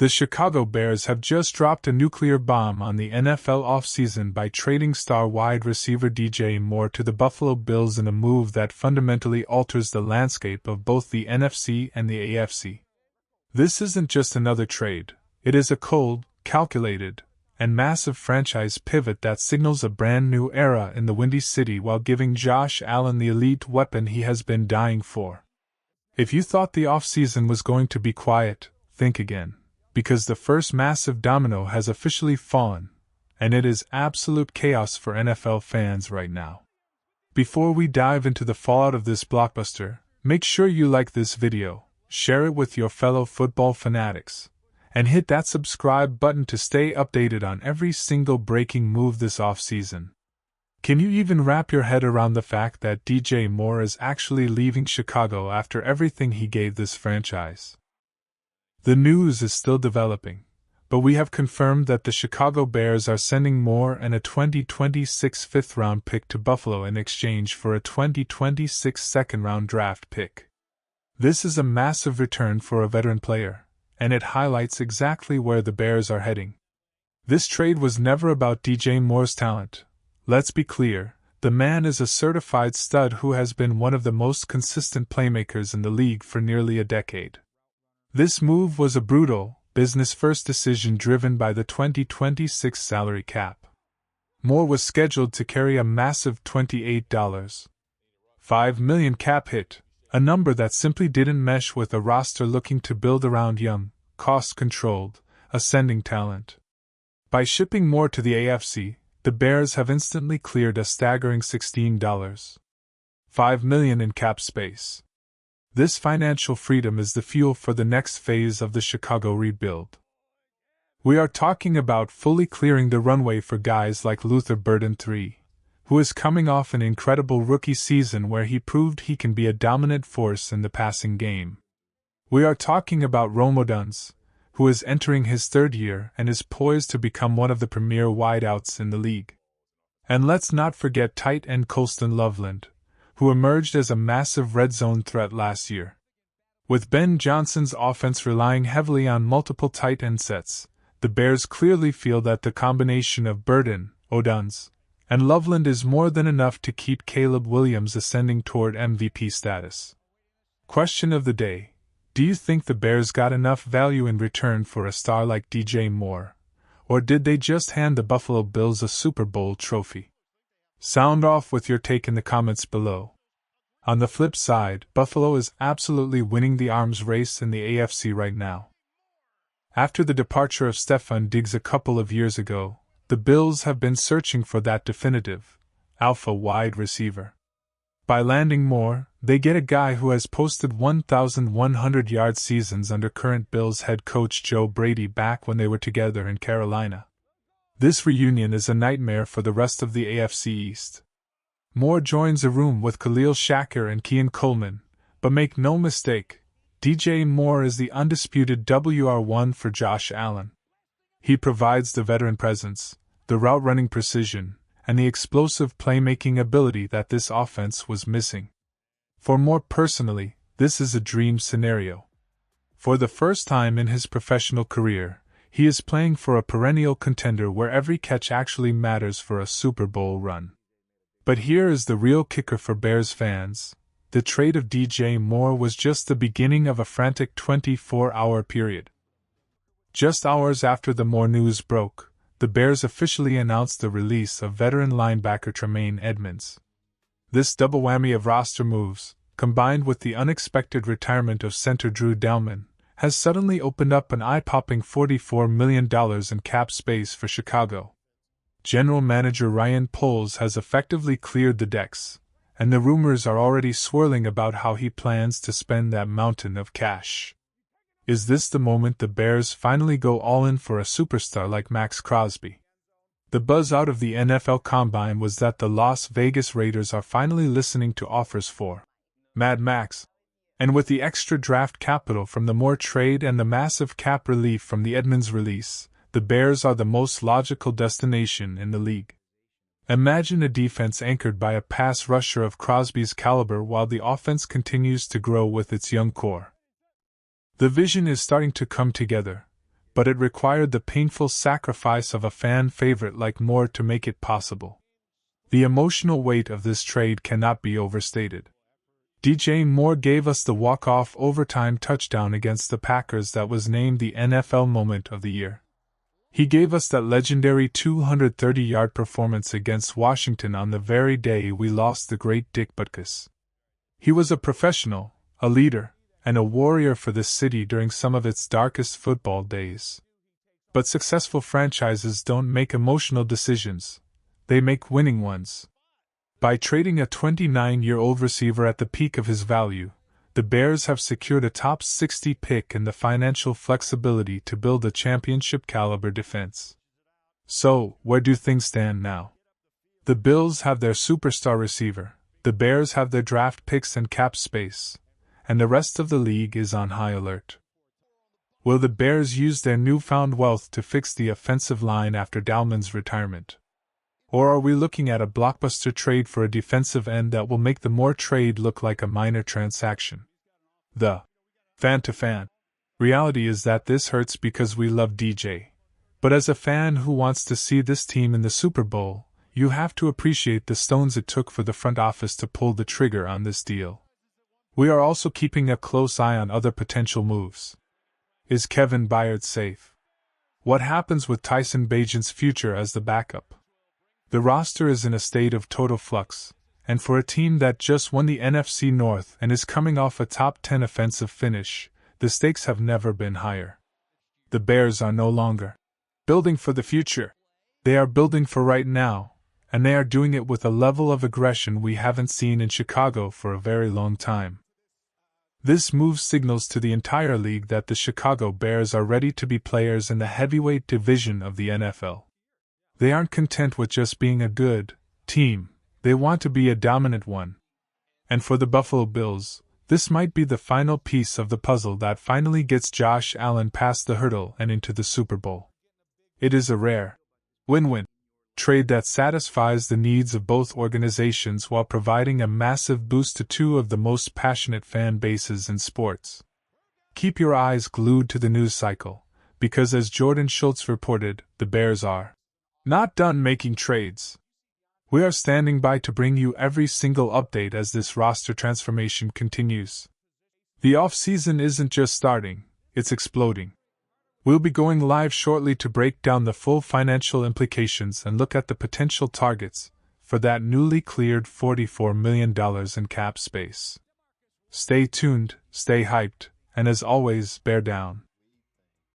The Chicago Bears have just dropped a nuclear bomb on the NFL offseason by trading star wide receiver DJ Moore to the Buffalo Bills in a move that fundamentally alters the landscape of both the NFC and the AFC. This isn't just another trade, it is a cold, calculated, and massive franchise pivot that signals a brand new era in the Windy City while giving Josh Allen the elite weapon he has been dying for. If you thought the offseason was going to be quiet, think again. Because the first massive domino has officially fallen, and it is absolute chaos for NFL fans right now. Before we dive into the fallout of this blockbuster, make sure you like this video, share it with your fellow football fanatics, and hit that subscribe button to stay updated on every single breaking move this offseason. Can you even wrap your head around the fact that DJ Moore is actually leaving Chicago after everything he gave this franchise? The news is still developing, but we have confirmed that the Chicago Bears are sending Moore and a 2026 fifth-round pick to Buffalo in exchange for a 2026 second-round draft pick. This is a massive return for a veteran player, and it highlights exactly where the Bears are heading. This trade was never about DJ Moore's talent. Let's be clear, the man is a certified stud who has been one of the most consistent playmakers in the league for nearly a decade. This move was a brutal, business-first decision driven by the 2026 salary cap. Moore was scheduled to carry a massive $28.5 million cap hit, a number that simply didn't mesh with a roster looking to build around young, cost-controlled, ascending talent. By shipping Moore to the AFC, the Bears have instantly cleared a staggering $16.5 million in cap space. This financial freedom is the fuel for the next phase of the Chicago rebuild. We are talking about fully clearing the runway for guys like Luther Burden III, who is coming off an incredible rookie season where he proved he can be a dominant force in the passing game. We are talking about Rome Odunze, who is entering his third year and is poised to become one of the premier wideouts in the league. And let's not forget tight end Colston Loveland, who emerged as a massive red zone threat last year. With Ben Johnson's offense relying heavily on multiple tight end sets, the Bears clearly feel that the combination of Burden, Odunze, and Loveland is more than enough to keep Caleb Williams ascending toward MVP status. Question of the day: do you think the Bears got enough value in return for a star like DJ Moore, or did they just hand the Buffalo Bills a Super Bowl trophy? Sound off with your take in the comments below. On the flip side, Buffalo is absolutely winning the arms race in the AFC right now. After the departure of Stefon Diggs a couple of years ago, the Bills have been searching for that definitive, alpha wide receiver. By landing Moore, they get a guy who has posted 1,100-yard seasons under current Bills head coach Joe Brady back when they were together in Carolina. This reunion is a nightmare for the rest of the AFC East. Moore joins a room with Khalil Shakir and Keon Coleman, but make no mistake, DJ Moore is the undisputed WR1 for Josh Allen. He provides the veteran presence, the route-running precision, and the explosive playmaking ability that this offense was missing. For Moore personally, this is a dream scenario. For the first time in his professional career, he is playing for a perennial contender where every catch actually matters for a Super Bowl run. But here is the real kicker for Bears fans: the trade of DJ Moore was just the beginning of a frantic 24-hour period. Just hours after the Moore news broke, the Bears officially announced the release of veteran linebacker Tremaine Edmunds. This double whammy of roster moves, combined with the unexpected retirement of center Drew Dalman, has suddenly opened up an eye-popping $44 million in cap space for Chicago. General Manager Ryan Poles has effectively cleared the decks, and the rumors are already swirling about how he plans to spend that mountain of cash. Is this the moment the Bears finally go all in for a superstar like Maxx Crosby? The buzz out of the NFL Combine was that the Las Vegas Raiders are finally listening to offers for Mad Max. And with the extra draft capital from the Moore trade and the massive cap relief from the Edmunds release, the Bears are the most logical destination in the league. Imagine a defense anchored by a pass rusher of Crosby's caliber while the offense continues to grow with its young core. The vision is starting to come together, but it required the painful sacrifice of a fan favorite like Moore to make it possible. The emotional weight of this trade cannot be overstated. DJ Moore gave us the walk-off overtime touchdown against the Packers that was named the NFL Moment of the Year. He gave us that legendary 230-yard performance against Washington on the very day we lost the great Dick Butkus. He was a professional, a leader, and a warrior for this city during some of its darkest football days. But successful franchises don't make emotional decisions, they make winning ones. By trading a 29-year-old receiver at the peak of his value, the Bears have secured a top 60 pick and the financial flexibility to build a championship-caliber defense. So, where do things stand now? The Bills have their superstar receiver, the Bears have their draft picks and cap space, and the rest of the league is on high alert. Will the Bears use their newfound wealth to fix the offensive line after Dalman's retirement? Or are we looking at a blockbuster trade for a defensive end that will make the Moore trade look like a minor transaction? The fan-to-fan reality is that this hurts because we love DJ. But as a fan who wants to see this team in the Super Bowl, you have to appreciate the stones it took for the front office to pull the trigger on this deal. We are also keeping a close eye on other potential moves. Is Kevin Byard safe? What happens with Tyson Bagent's future as the backup? The roster is in a state of total flux, and for a team that just won the NFC North and is coming off a top 10 offensive finish, the stakes have never been higher. The Bears are no longer building for the future. They are building for right now, and they are doing it with a level of aggression we haven't seen in Chicago for a very long time. This move signals to the entire league that the Chicago Bears are ready to be players in the heavyweight division of the NFL. They aren't content with just being a good team, they want to be a dominant one. And for the Buffalo Bills, this might be the final piece of the puzzle that finally gets Josh Allen past the hurdle and into the Super Bowl. It is a rare win-win trade that satisfies the needs of both organizations while providing a massive boost to two of the most passionate fan bases in sports. Keep your eyes glued to the news cycle, because as Jordan Schultz reported, the Bears are not done making trades. We are standing by to bring you every single update as this roster transformation continues. The off-season isn't just starting, it's exploding. We'll be going live shortly to break down the full financial implications and look at the potential targets for that newly cleared $44 million in cap space. Stay tuned, stay hyped, and as always, bear down.